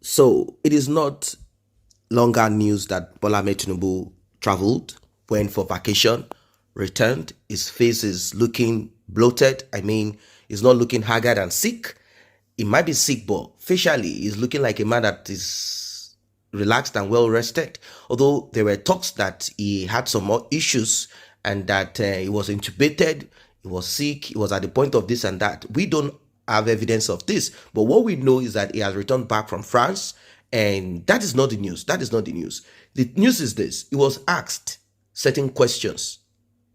So it is not longer news that Bola Ahmed Tinubu traveled, went for vacation, returned. His face is looking bloated. I mean, he's not looking haggard and sick. He might be sick, but facially, he's looking like a man that is relaxed and well rested. Although there were talks that he had some more issues and that he was intubated, he was sick, he was at the point of this and that. We don't have evidence of this, but what we know is that he has returned back from France, and that is not the news. That is not the news. The news is this: he was asked certain questions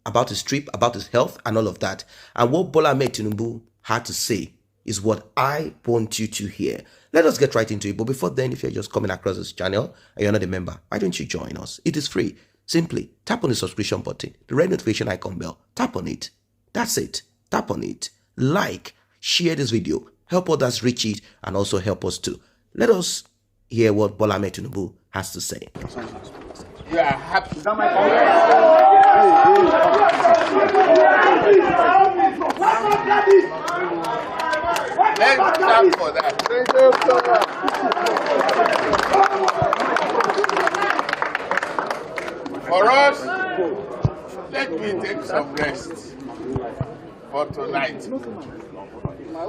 about his trip, about his health, and all of that. And what Bola Ahmed Tinubu had to say is what I want you to hear. Let us get right into it. But before then, if you're just coming across this channel and you're not a member, why don't you join us? It is free. Simply tap on the subscription button, the red notification icon bell. Tap on it. That's it. Tap on it. Like, share this video, help others reach it, and also help us too. Let us hear what Bola Ahmed Tinubu has to say. You are happy. Is that my Let's clap for that. For us, let me take some rest for tonight.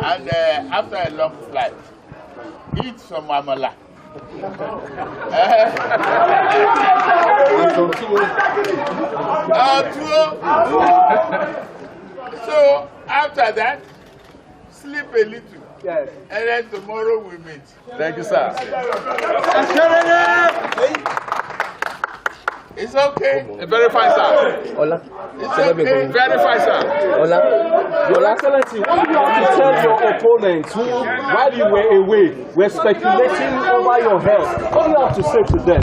And after a long flight, eat some amala. So after that, sleep a little. Yes. And then tomorrow we meet. Thank you, sir. It's okay. Very fine, sir. Hola. It's okay. Very fine, sir. Hola. Your Excellency, what do you have to tell your opponents who, while you were away, were speculating over your health? What do you have to say to them?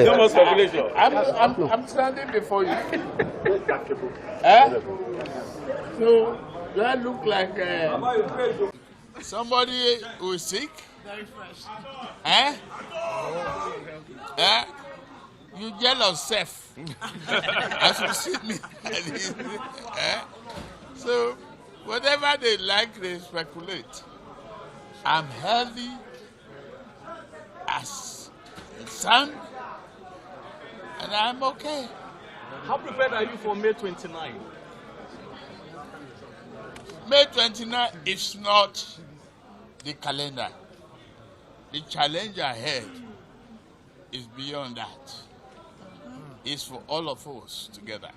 No more speculation. I'm standing before you. So, do I look like somebody who is sick? Very fresh. You jealous self. As you see me. So, whatever they like, they speculate. I'm healthy as the sun, and I'm okay. How prepared are you for May 29? May 29 is not the calendar. The challenge ahead is beyond that. It's for all of us together.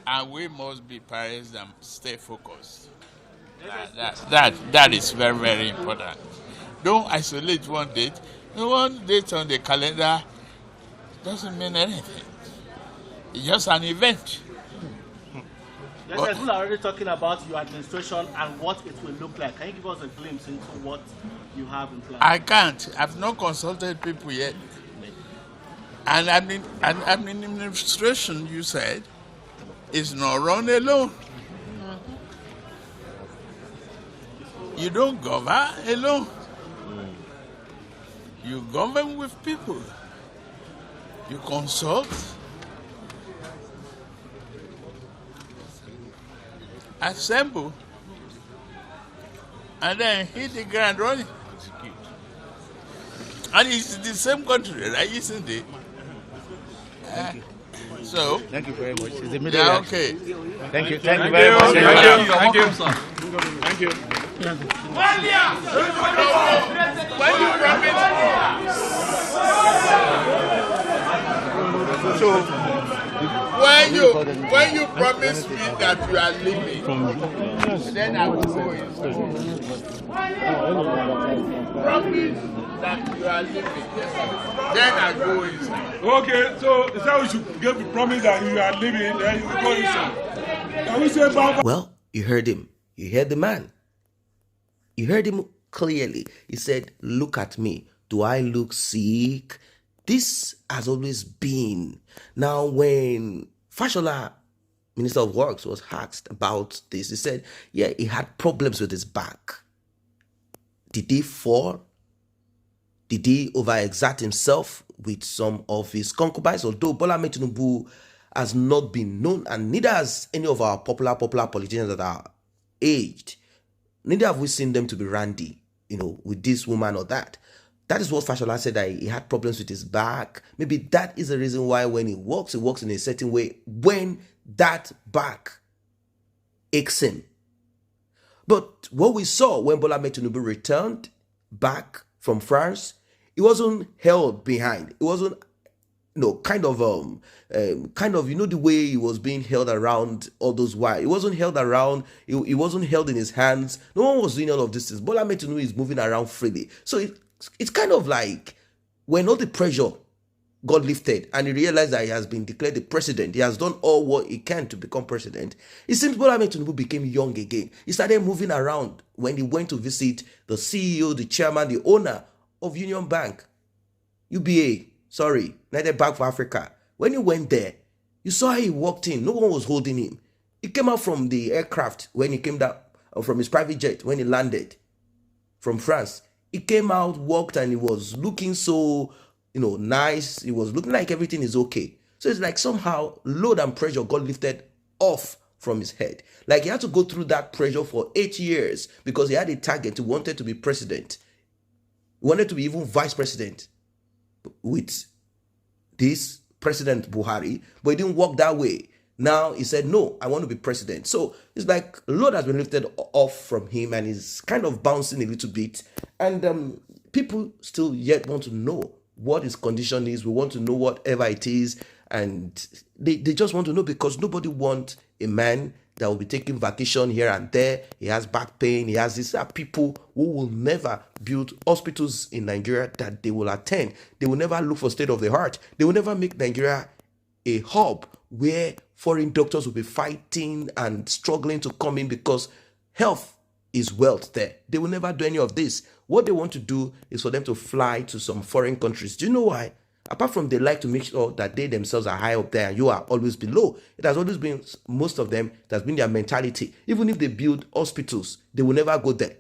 And we must be parents and stay focused. That is very, very important. Don't isolate one date. One date on the calendar doesn't mean anything. It's just an event. Yes, people are already talking about your administration and what it will look like. Can you give us a glimpse into what you have in plan? I can't. I've not consulted people yet. And administration, you said, is not run alone. You don't govern alone. You govern with people. You consult. Assemble. And then hit the ground running. And it's the same country, right? Isn't it? So, Thank you very much. It's the middle. Yeah, okay. Thank you. Thank you very much. Thank you. Thank you. When you promise, so when you promise me that you are leaving, then I will go inside. Promise that you are leaving, then I go inside. Okay, so we should give the promise that you are leaving, then you go inside. Can we say bye? Well, you heard him. You heard the man. You heard him clearly. He said, look at me. Do I look sick? This has always been. Now, when Fashola, Minister of Works, was asked about this, he said, yeah, he had problems with his back. Did he fall? Did he overexert himself with some of his concubines? Although Bola Ahmed Tinubu has not been known, and neither has any of our popular politicians that are aged, neither have we seen them to be randy, with this woman or that. That is what Fashola said, that he had problems with his back. Maybe that is the reason why when he walks in a certain way when that back aches him. But what we saw when Bola Tinubu returned back from France, it wasn't held behind. It wasn't, kind of the way he was being held around all those while. It wasn't held around. It wasn't held in his hands. No one was doing all of these things. Bola Tinubu is moving around freely. So it's kind of like when all the pressure got lifted and he realized that he has been declared the president, he has done all what he can to become president. It seems Bola Tinubu became young again. He started moving around when he went to visit the CEO, the chairman, the owner of Union Bank, United Bank for Africa. When he went there, you saw how he walked in. No one was holding him. He came out from the aircraft when he came down, from his private jet when he landed from France. He came out, walked, and he was looking so, nice. He was looking like everything is okay. So it's like somehow load and pressure got lifted off from his head. Like he had to go through that pressure for 8 years because he had a target. He wanted to be president. He wanted to be even vice president with this President Buhari, but it didn't work that way. Now he said, no, I want to be president. So it's like a load has been lifted off from him and he's kind of bouncing a little bit. And people still yet want to know what his condition is. We want to know whatever it is. And they just want to know because nobody wants a man that will be taking vacation here and there. He has back pain. He has this. There are people who will never build hospitals in Nigeria that they will attend. They will never look for state of the heart. They will never make Nigeria a hub where foreign doctors will be fighting and struggling to come in because health is wealth there. They will never do any of this. What they want to do is for them to fly to some foreign countries. Do you know why? Apart from they like to make sure that they themselves are high up there and you are always below. It has always been, most of them, it has been their mentality. Even if they build hospitals, they will never go there.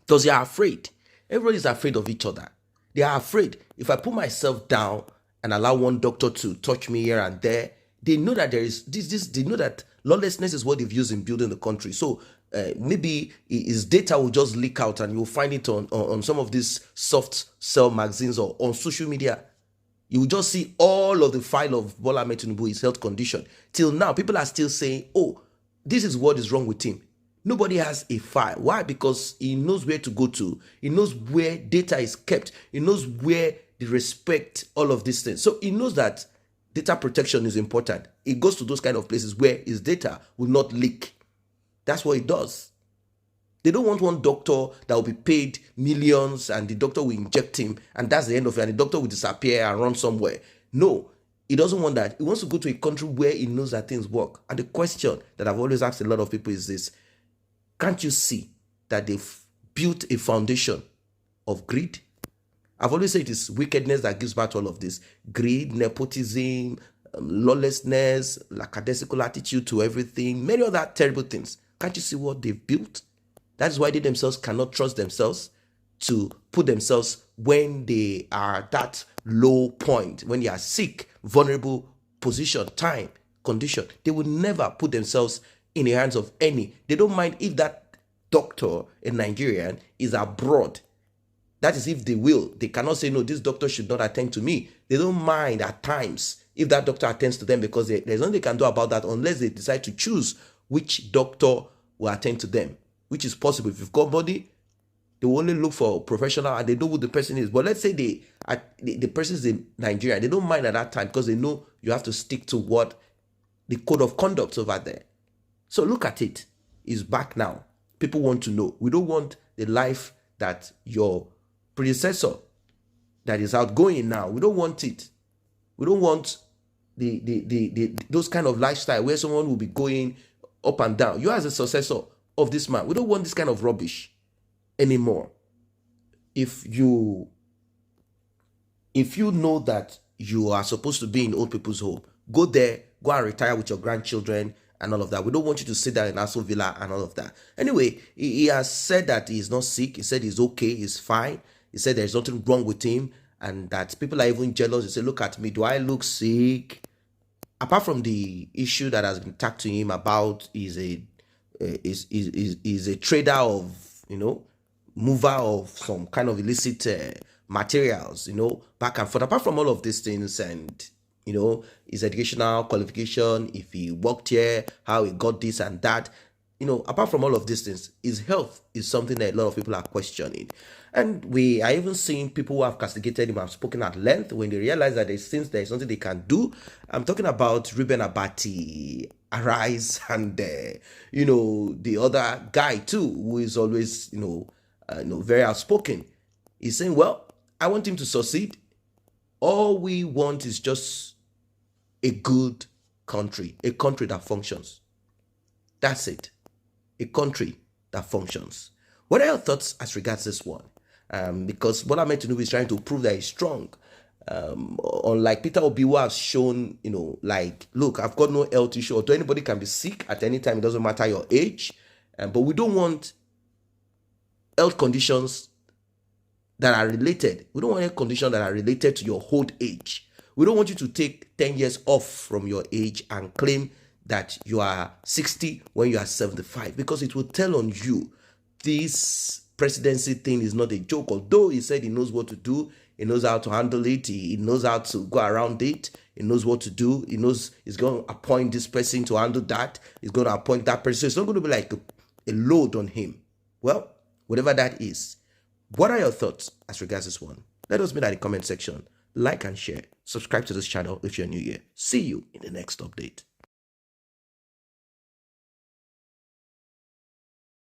Because they are afraid. Everybody is afraid of each other. They are afraid. If I put myself down and allow one doctor to touch me here and there, they know that there is this. They know that lawlessness is what they've used in building the country. So maybe his data will just leak out, and you'll find it on some of these soft cell magazines or on social media. You will just see all of the file of Bola Tinubu, his health condition. Till now, people are still saying, "Oh, this is what is wrong with him." Nobody has a file. Why? Because he knows where to go to. He knows where data is kept. He knows where they respect all of these things. So he knows that data protection is important. He goes to those kind of places where his data will not leak. That's what he does. They don't want one doctor that will be paid millions and the doctor will inject him and that's the end of it and the doctor will disappear and run somewhere. No, he doesn't want that. He wants to go to a country where he knows that things work. And the question that I've always asked a lot of people is this: can't you see that they've built a foundation of greed? I've always said it is wickedness that gives birth to all of this. Greed, nepotism, lawlessness, lackadaisical attitude to everything, many other terrible things. Can't you see what they've built? That is why they themselves cannot trust themselves to put themselves when they are at that low point, when they are sick, vulnerable position, time, condition. They will never put themselves in the hands of any. They don't mind if that doctor, a Nigerian, is abroad. That is if they will. They cannot say, no, this doctor should not attend to me. They don't mind at times if that doctor attends to them because there's nothing they can do about that unless they decide to choose which doctor will attend to them, which is possible. If you've got money, they will only look for a professional and they know who the person is. But let's say the person is in Nigeria. They don't mind at that time because they know you have to stick to what the code of conduct over there. So look at it. It's back now. People want to know. We don't want the life that your predecessor that is outgoing now. We don't want it. We don't want those kind of lifestyle where someone will be going up and down. You as a successor of this man, we don't want this kind of rubbish anymore. If you know that you are supposed to be in old people's home, go there, go and retire with your grandchildren and all of that. We don't want you to sit there in Aston Villa and all of that. Anyway, he has said that he's not sick. He said he's okay, he's fine. He said there's nothing wrong with him and that people are even jealous. They say, look at me, do I look sick? Apart from the issue that has been tagged to him about he's a is a trader of, mover of some kind of illicit materials, back and forth. Apart from all of these things, and his educational qualification, if he worked here, how he got this and that, apart from all of these things, his health is something that a lot of people are questioning. And we are even seeing people who have castigated him have spoken at length when they realize that since there is something they can do. I'm talking about Reuben Abati, Arise, and the other guy too, who is always very outspoken. He's saying, well, I want him to succeed. All we want is just a good country, a country that functions. That's it. A country that functions. What are your thoughts as regards this one? Because Bola Ahmed Tinubu is trying to prove that he's strong. Unlike Peter Obi, who has shown, look, I've got no health issue. Although anybody can be sick at any time, it doesn't matter your age. But we don't want health conditions that are related. We don't want health conditions that are related to your old age. We don't want you to take 10 years off from your age and claim that you are 60 when you are 75, because it will tell on you. This presidency thing is not a joke. Although he said he knows what to do, he knows how to handle it, he knows how to go around it, he knows what to do, he knows he's going to appoint this person to handle that, he's going to appoint that person. So it's not going to be like a load on him. Well, whatever that is, what are your thoughts as regards this one? Let us know in the comment section. Like and share. Subscribe to this channel if you're new here. See you in the next update.